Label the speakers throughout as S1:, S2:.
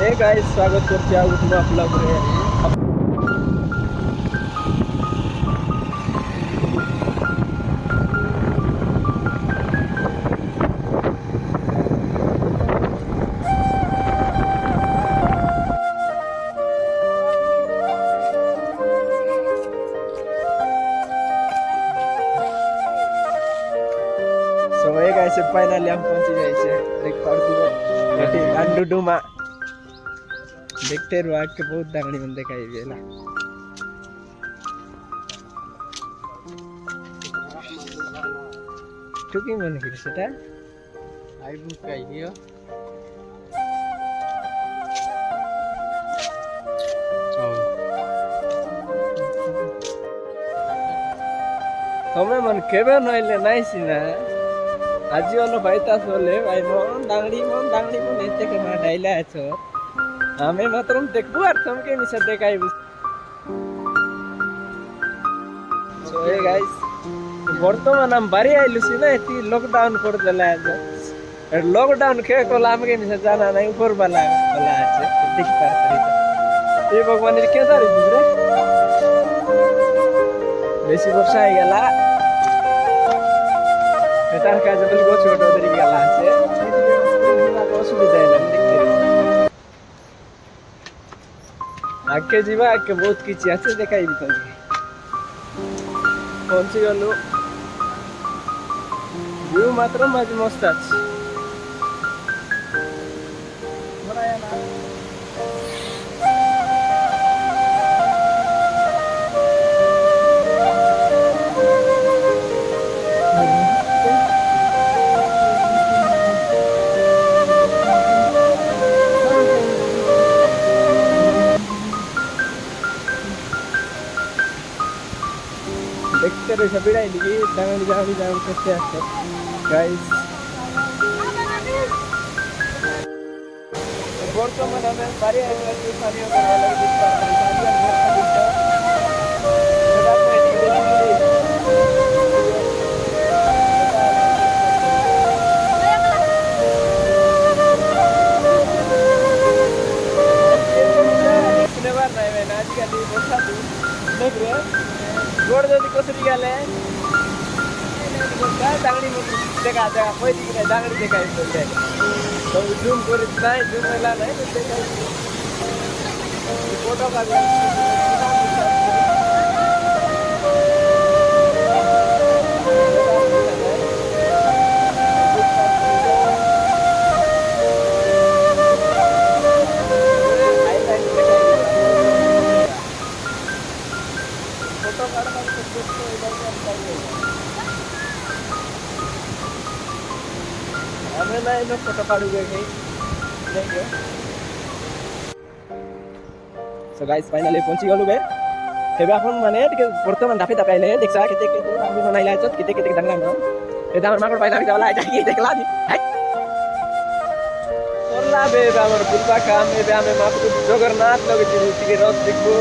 S1: Hey guys स्वागत करছি ଆଉ ଗୋଟେ ବ୍ଲଗରେ। सो हे गाइस फाइनली हम पहुंच गए छे देख पारथिबे एटी अंडुडुमा देखते रहो आके बहुत दागणी मन देखाई गेला ठुकी मन कि सेटा
S2: आइबु काइयो
S1: हमें मन केबे नइले नाइसिना আজি অন্য বাইতা চলে ভাই মন দাংড়ি মন এতে কে মা ডাইলা আছো আমি মাত্র দেখবো আর তোমাকে মিশে দেখাইবো। সো হে গাইস বর্তমান আমি বাড়ি আইলুছি না এটি লকডাউন করে দিলা আজ আর লকডাউন কে কলা আমাকে মিশে জানা নাই উপর বালা বলা আছে দেখি পারতরি এই ভগবানের কে জানি রে বেশি বর্ষা হয়ে গেল এটার কাজ বলি গো ছোট ওদের গেল আছে অসুবিধা নাই দেখতে আগে যাবা আগে বহুত কিছু আছে দেখাইবি তোকে পৌঁছে গেল ভিউ মাত্র মাঝে মস্ত আছে देखते रहे सभी डाली दांगड़ी करते आते गाइस বর্তমান আমি বাড়ি আইছি স্থানীয় করবা লাগি সিনেমার নাই ভাই না আজকাল বর্ষা দিন দেখ রে रोड যদি কসরি গেলে দাংড়ি দেখা দেখা কই দিকে দাংড়ি দেখাই বলতে তো জুম করে নাই জুম মেলা নাই তো দেখাই ফটো কাটে हमें ना इन फोटो काढूगे नहीं सो गाइस फाइनली पहुंची गलु बे तेबे এখন মানে বর্তমান দাফে দাপাইলে দেখছা কেতে কেতে আমি বানাইলা আছো কেতে কেতে দাংলা না এটা আমার মাকড় পাইলা যাওলা আইতা কি দেখলা দি করলা বে আমার বুলবা কাম বে আমি মাকড় জগন্নাথ লগে দিকে রথ দেখবো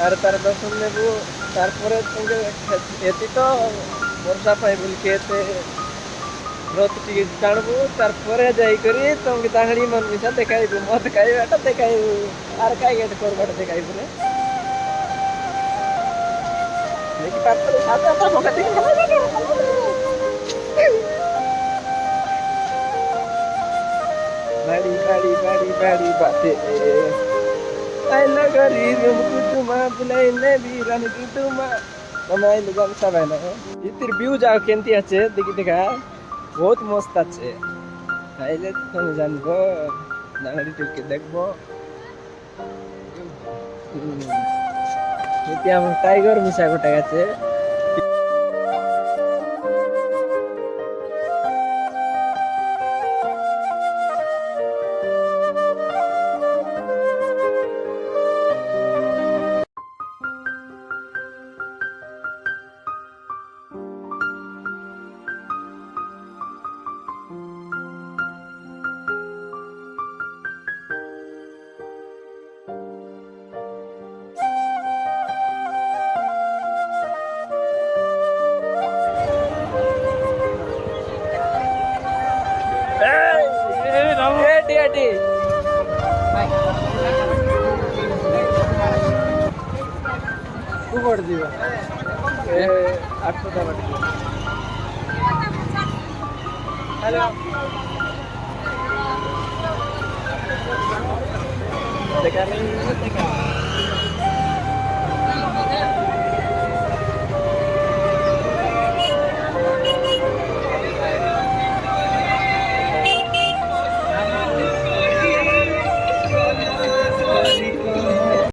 S1: আর তার দর্শন নেব তারপরে তুমি এতি তো বর্ষা পাই বলি কেতে রথ টিকে টানবো তারপরে যাই করি তোমাকে দাঁড়ি মন মিশা দেখাইবো মত খাইবো এটা দেখাইবো আর কাই গেট করবাটা দেখাইবো না দেখি তারপরে সাথে একটা মোটা থেকে বাড়ি বাতে আই লাগরি রুম কুটুমা বুলাই নেবি রানি কুটুমা তোমায় লগাম সবাই না ইতির ভিউ যাও কেমতি আছে দেখি দেখা बहुत मस्त আছে তাইলে তুমি জানবো দাঁড়ি টুকে দেখবো এটি আমার টাইগার মিশা গোটা গেছে Hey,
S2: ভোট দিবা?
S1: 800 টাকা হ্যালো দেখা নেই